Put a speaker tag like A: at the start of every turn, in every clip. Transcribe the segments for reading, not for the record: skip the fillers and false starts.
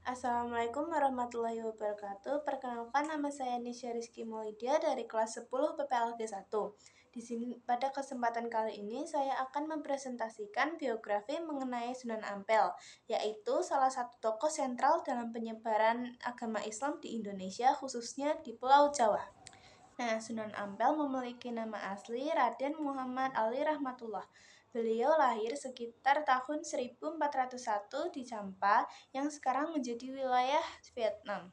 A: Assalamualaikum warahmatullahi wabarakatuh. Perkenalkan, nama saya Nisha Rizky Maulidia dari kelas 10 PPLG 1. Di sini pada kesempatan kali ini saya akan mempresentasikan biografi mengenai Sunan Ampel, yaitu salah satu tokoh sentral dalam penyebaran agama Islam di Indonesia, khususnya di Pulau Jawa. Nah, Sunan Ampel memiliki nama asli Raden Muhammad Ali Rahmatullah. Beliau lahir sekitar tahun 1401 di Champa yang sekarang menjadi wilayah Vietnam.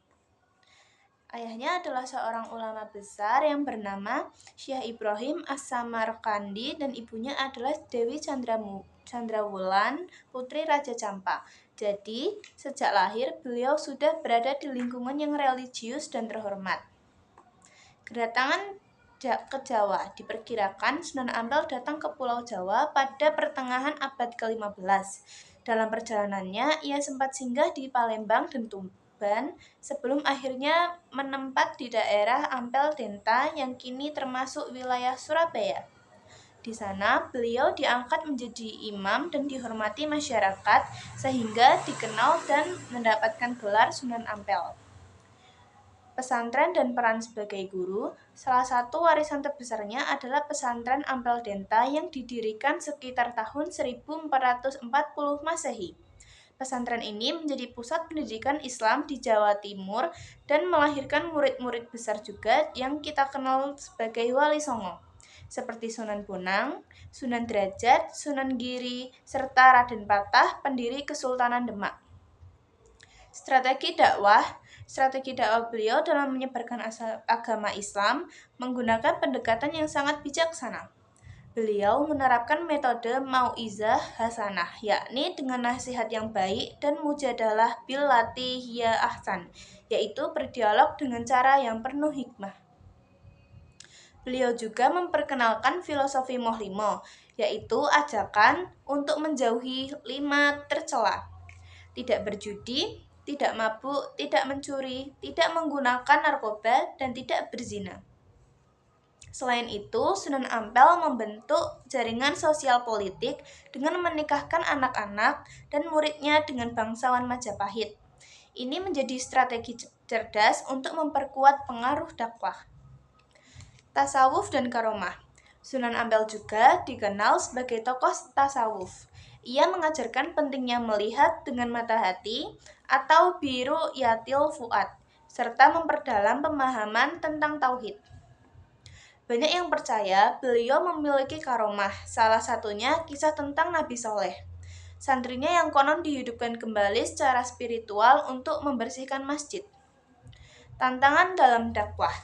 A: Ayahnya adalah seorang ulama besar yang bernama Syekh Ibrahim As-Samarkandi dan ibunya adalah Dewi Chandrawulan, putri Raja Champa. Jadi, sejak lahir beliau sudah berada di lingkungan yang religius dan terhormat. Kedatangan ke Jawa diperkirakan Sunan Ampel datang ke Pulau Jawa pada pertengahan abad ke-15. Dalam perjalanannya, ia sempat singgah di Palembang dan Tuban sebelum akhirnya menempat di daerah Ampel Denta yang kini termasuk wilayah Surabaya. Di sana, beliau diangkat menjadi imam dan dihormati masyarakat sehingga dikenal dan mendapatkan gelar Sunan Ampel. Pesantren dan peran sebagai guru, salah satu warisan terbesarnya adalah pesantren Ampel Denta yang didirikan sekitar tahun 1440 Masehi. Pesantren ini menjadi pusat pendidikan Islam di Jawa Timur dan melahirkan murid-murid besar juga yang kita kenal sebagai Wali Songo, seperti Sunan Bonang, Sunan Derajat, Sunan Giri, serta Raden Patah, pendiri Kesultanan Demak. Strategi dakwah beliau dalam menyebarkan agama Islam menggunakan pendekatan yang sangat bijaksana. Beliau menerapkan metode mau'izah hasanah, yakni dengan nasihat yang baik dan mujadalah billati hiya ahsan, yaitu berdialog dengan cara yang penuh hikmah. Beliau juga memperkenalkan filosofi Mohlimo, yaitu ajakan untuk menjauhi 5 tercela: tidak berjudi, tidak mabuk, tidak mencuri, tidak menggunakan narkoba, dan tidak berzina. Selain itu, Sunan Ampel membentuk jaringan sosial politik dengan menikahkan anak-anak dan muridnya dengan bangsawan Majapahit. Ini menjadi strategi cerdas untuk memperkuat pengaruh dakwah. Tasawuf dan karomah. Sunan Ampel juga dikenal sebagai tokoh tasawuf. Ia mengajarkan pentingnya melihat dengan mata hati atau biru yatil fuad, serta memperdalam pemahaman tentang tauhid. Banyak yang percaya beliau memiliki karomah, salah satunya kisah tentang Nabi Soleh. Santrinya yang konon dihidupkan kembali secara spiritual untuk membersihkan masjid. Tantangan dalam dakwah.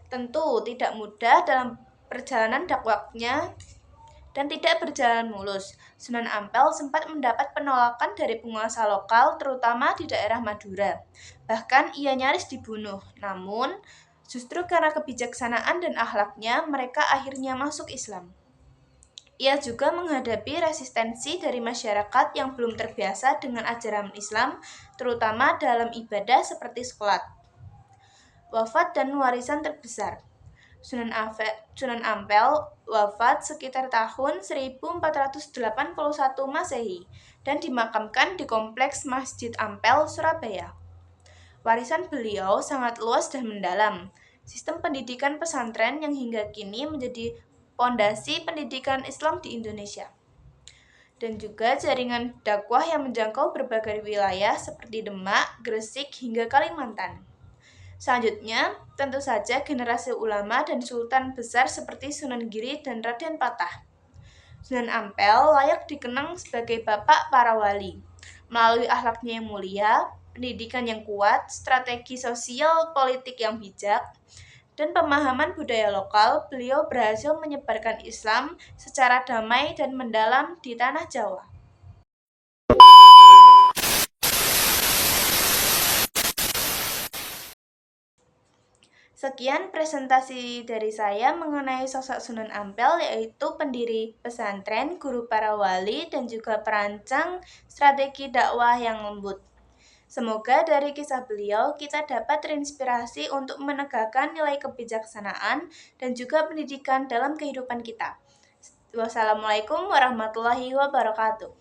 A: Tentu tidak mudah dalam perjalanan dakwahnya dan tidak berjalan mulus. Sunan Ampel sempat mendapat penolakan dari penguasa lokal, terutama di daerah Madura. Bahkan ia nyaris dibunuh. Namun, justru karena kebijaksanaan dan akhlaknya, mereka akhirnya masuk Islam. Ia juga menghadapi resistensi dari masyarakat yang belum terbiasa dengan ajaran Islam, terutama dalam ibadah seperti sholat. Wafat dan warisan terbesar. Sunan Ampel wafat sekitar tahun 1481 Masehi dan dimakamkan di kompleks Masjid Ampel, Surabaya. Warisan beliau sangat luas dan mendalam. Sistem pendidikan pesantren yang hingga kini menjadi fondasi pendidikan Islam di Indonesia. Dan juga jaringan dakwah yang menjangkau berbagai wilayah seperti Demak, Gresik, hingga Kalimantan. Selanjutnya, tentu saja generasi ulama dan sultan besar seperti Sunan Giri dan Raden Patah. Sunan Ampel layak dikenang sebagai bapak para wali. Melalui akhlaknya yang mulia, pendidikan yang kuat, strategi sosial politik yang bijak, dan pemahaman budaya lokal, beliau berhasil menyebarkan Islam secara damai dan mendalam di tanah Jawa. Sekian presentasi dari saya mengenai sosok Sunan Ampel, yaitu pendiri pesantren, guru para wali, dan juga perancang strategi dakwah yang lembut. Semoga dari kisah beliau kita dapat terinspirasi untuk menegakkan nilai kebijaksanaan dan juga pendidikan dalam kehidupan kita. Wassalamualaikum warahmatullahi wabarakatuh.